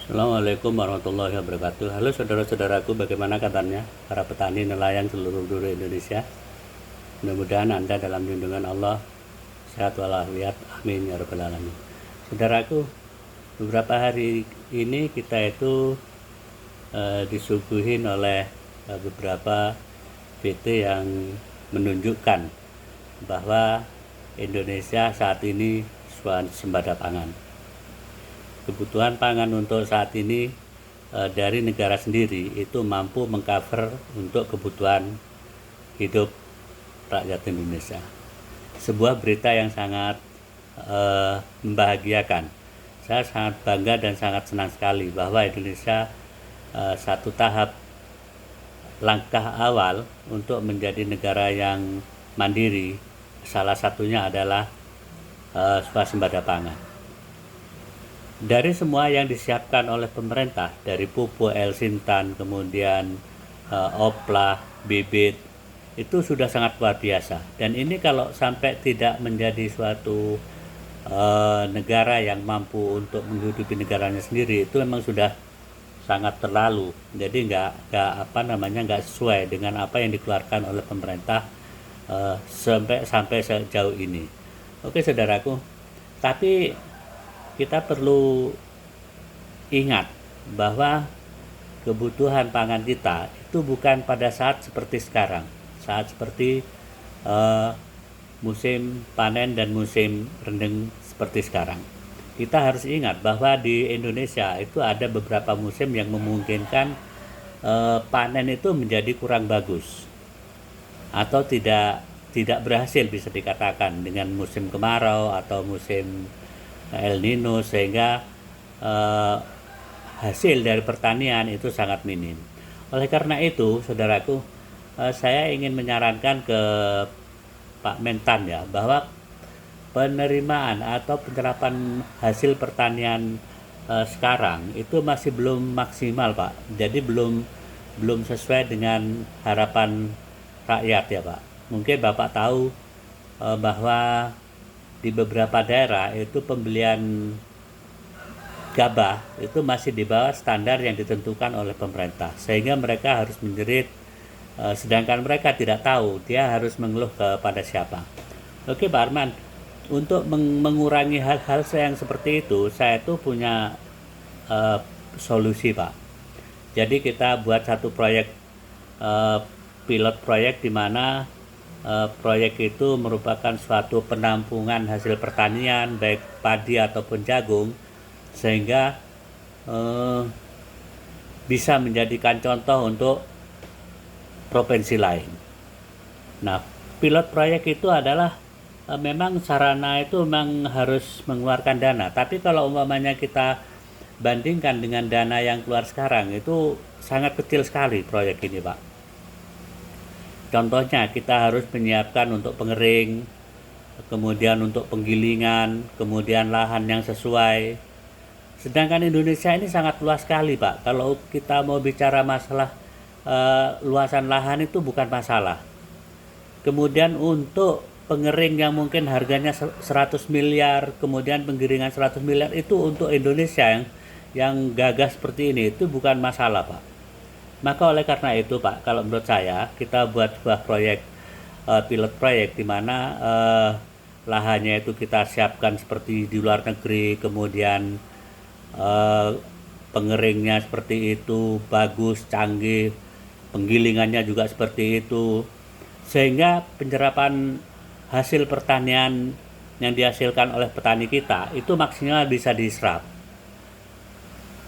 Assalamualaikum warahmatullahi wabarakatuh. Halo saudara-saudaraku, bagaimana kabarnya para petani nelayan seluruh penjuru Indonesia? Mudah-mudahan Anda dalam lindungan Allah sehat walafiat, amin ya rabbal alamin. Saudaraku, beberapa hari ini kita itu disuguhin oleh beberapa VT yang menunjukkan bahwa Indonesia saat ini swasembada pangan. Kebutuhan pangan untuk saat ini dari negara sendiri itu mampu mengcover untuk kebutuhan hidup rakyat Indonesia. Sebuah berita yang sangat membahagiakan. Saya sangat bangga dan sangat senang sekali bahwa Indonesia satu tahap langkah awal untuk menjadi negara yang mandiri. Salah satunya adalah swasembada pangan. Dari semua yang disiapkan oleh pemerintah, dari pupuk, Elsintan, kemudian oplah, bibit, itu sudah sangat luar biasa. Dan ini kalau sampai tidak menjadi suatu negara yang mampu untuk menghidupi negaranya sendiri, itu memang sudah sangat terlalu. Jadi nggak sesuai dengan apa yang dikeluarkan oleh pemerintah sampai sejauh ini. Oke saudaraku, tapi kita perlu ingat bahwa kebutuhan pangan kita itu bukan pada saat seperti sekarang, saat seperti musim panen dan musim rendeng seperti sekarang. Kita harus ingat bahwa di Indonesia itu ada beberapa musim yang memungkinkan panen itu menjadi kurang bagus atau tidak berhasil, bisa dikatakan, dengan musim kemarau atau musim El Nino, sehingga hasil dari pertanian itu sangat minim. Oleh karena itu, saudaraku, saya ingin menyarankan ke Pak Mentan ya, bahwa penerimaan atau penyerapan hasil pertanian sekarang itu masih belum maksimal, Pak. Jadi belum sesuai dengan harapan rakyat ya, Pak. Mungkin Bapak tahu bahwa di beberapa daerah itu pembelian gabah itu masih di bawah standar yang ditentukan oleh pemerintah, sehingga mereka harus menjerit, sedangkan mereka tidak tahu dia harus mengeluh kepada siapa. Oke Pak Arman, untuk mengurangi hal-hal yang seperti itu, saya tuh punya solusi Pak. Jadi kita buat satu proyek, pilot proyek, di mana proyek itu merupakan suatu penampungan hasil pertanian baik padi ataupun jagung, sehingga bisa menjadikan contoh untuk provinsi lain. Nah, pilot proyek itu adalah memang sarana itu memang harus mengeluarkan dana, tapi kalau umpamanya kita bandingkan dengan dana yang keluar sekarang, itu sangat kecil sekali proyek ini Pak. Contohnya kita harus menyiapkan untuk pengering, kemudian untuk penggilingan, kemudian lahan yang sesuai. Sedangkan Indonesia ini sangat luas sekali Pak. Kalau kita mau bicara masalah luasan lahan itu bukan masalah. Kemudian untuk pengering yang mungkin harganya 100 miliar, kemudian penggilingan 100 miliar, itu untuk Indonesia yang gagah seperti ini itu bukan masalah Pak. Maka oleh karena itu Pak, kalau menurut saya kita buat sebuah proyek, pilot proyek, di mana lahannya itu kita siapkan seperti di luar negeri, kemudian pengeringnya seperti itu, bagus, canggih, penggilingannya juga seperti itu, sehingga penyerapan hasil pertanian yang dihasilkan oleh petani kita itu maksimal bisa diserap.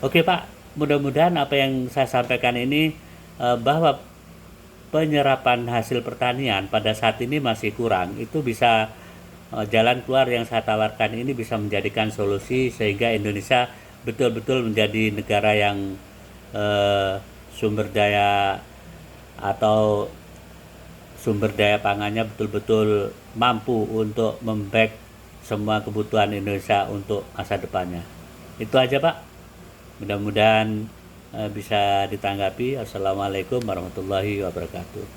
Oke Pak, mudah-mudahan apa yang saya sampaikan ini bahwa penyerapan hasil pertanian pada saat ini masih kurang, itu bisa jalan keluar yang saya tawarkan ini bisa menjadikan solusi, sehingga Indonesia betul-betul menjadi negara yang sumber daya atau sumber daya pangannya betul-betul mampu untuk memback semua kebutuhan Indonesia untuk masa depannya. Itu aja Pak. Mudah-mudahan bisa ditanggapi. Assalamualaikum warahmatullahi wabarakatuh.